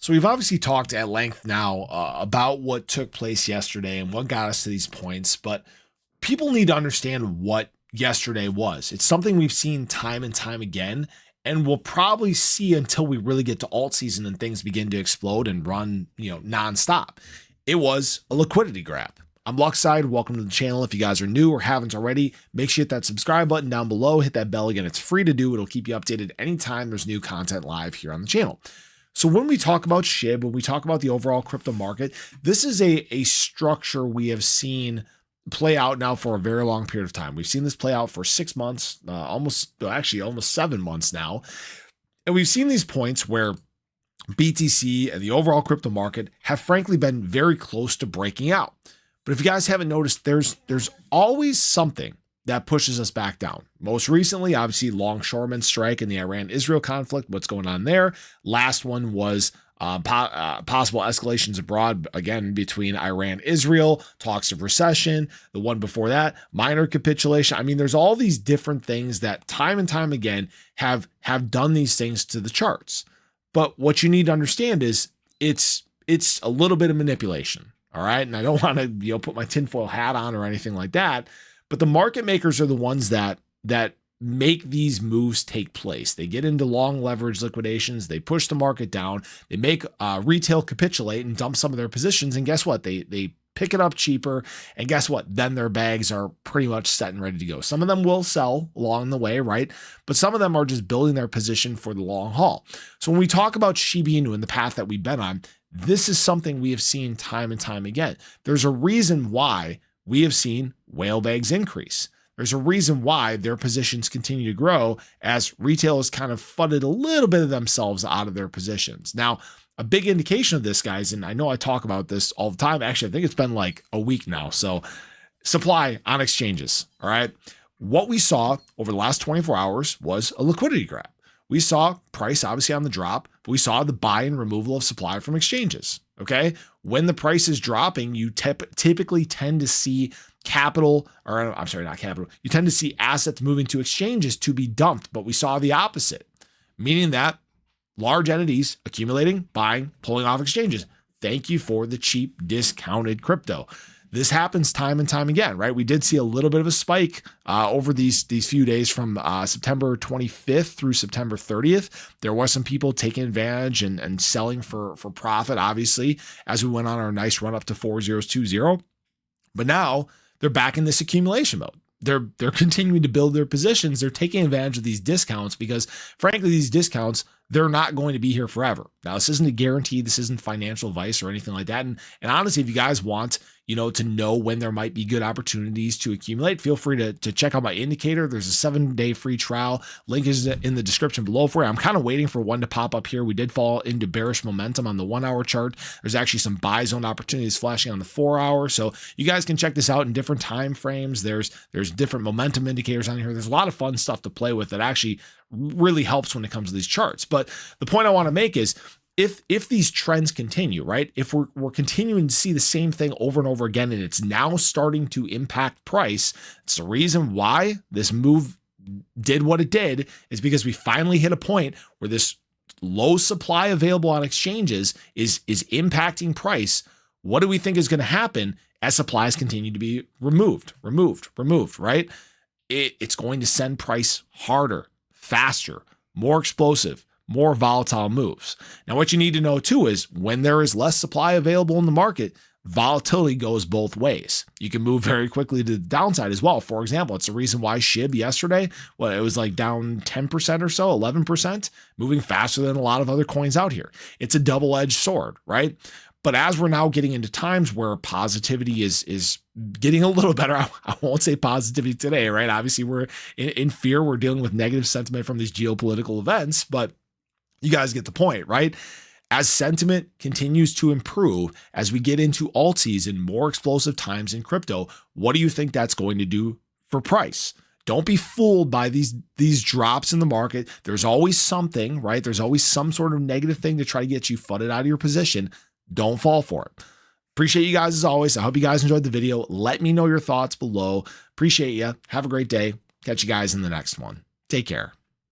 So we've obviously talked at length now about what took place yesterday and what got us to these points, but people need to understand what yesterday was. It's something we've seen time and time again, and we'll probably see until we really get to alt season and things begin to explode and run, nonstop. It was a liquidity grab. I'm Luckside. Welcome to the channel. If you guys are new or haven't already, make sure you hit that subscribe button down below. Hit that bell again. It's free to do. It'll keep you updated anytime there's new content live here on the channel. So when we talk about SHIB, when we talk about the overall crypto market, this is a structure we have seen play out now for a very long period of time. We've seen this play out for 6 months, almost 7 months now. And we've seen these points where BTC and the overall crypto market have frankly been very close to breaking out. But if you guys haven't noticed, there's always something that pushes us back down. Most recently, obviously, longshoremen strike in the Iran-Israel conflict. What's going on there? Last one was possible escalations abroad, again, between Iran, Israel, talks of recession. The one before that, minor capitulation. I mean, there's all these different things that time and time again have done these things to the charts. But what you need to understand is it's a little bit of manipulation. All right. And I don't want to, put my tinfoil hat on or anything like that. But the market makers are the ones that make these moves take place. They get into long leverage liquidations. They push the market down. They make retail capitulate and dump some of their positions. And guess what? They pick it up cheaper. And guess what? Then their bags are pretty much set and ready to go. Some of them will sell along the way, right? But some of them are just building their position for the long haul. So when we talk about Shiba Inu and the path that we've been on, this is something we have seen time and time again. There's a reason why we have seen whale bags increase. There's a reason why their positions continue to grow as retail has kind of fudded a little bit of themselves out of their positions. Now, a big indication of this, guys, and I know I talk about this all the time. Actually, I think it's been like a week now. So supply on exchanges. All right. What we saw over the last 24 hours was a liquidity grab. We saw price obviously on the drop, but we saw the buy and removal of supply from exchanges. Okay. When the price is dropping, you typically tend to see capital, or I'm sorry, not capital. You tend to see assets moving to exchanges to be dumped, but we saw the opposite, meaning that large entities accumulating, buying, pulling off exchanges. Thank you for the cheap, discounted crypto. This happens time and time again, right? We did see a little bit of a spike over these few days from September 25th through September 30th. There was some people taking advantage and selling for profit, obviously, as we went on our nice run up to 4020. But now they're back in this accumulation mode. They're continuing to build their positions. They're taking advantage of these discounts because, frankly, these discounts, they're not going to be here forever. Now, this isn't a guarantee. This isn't financial advice or anything like that. And honestly, if you guys want, to know when there might be good opportunities to accumulate, feel free to check out my indicator. There's a 7-day free trial. Link is in the description below for you. I'm kind of waiting for one to pop up here. We did fall into bearish momentum on the 1-hour chart. There's actually some buy zone opportunities flashing on the 4-hour. So you guys can check this out in different time frames. There's different momentum indicators on here. There's a lot of fun stuff to play with that actually really helps when it comes to these charts. But the point I want to make is if these trends continue, right? If we're continuing to see the same thing over and over again, and it's now starting to impact price, it's the reason why this move did what it did, is because we finally hit a point where this low supply available on exchanges is impacting price. What do we think is going to happen as supplies continue to be removed, right? It's going to send price harder, faster, more explosive, more volatile moves. Now, what you need to know too is when there is less supply available in the market, volatility goes both ways. You can move very quickly to the downside as well. For example, it's the reason why SHIB yesterday, it was like down 10% or so, 11%, moving faster than a lot of other coins out here. It's a double-edged sword, right? But as we're now getting into times where positivity is getting a little better, I won't say positivity today, right? Obviously, we're in fear. We're dealing with negative sentiment from these geopolitical events, but you guys get the point, right? As sentiment continues to improve, as we get into alt season, more explosive times in crypto, what do you think that's going to do for price? Don't be fooled by these drops in the market. There's always something, right? There's always some sort of negative thing to try to get you fudded out of your position. Don't fall for it. Appreciate you guys as always. I hope you guys enjoyed the video. Let me know your thoughts below. Appreciate you. Have a great day. Catch you guys in the next one. Take care.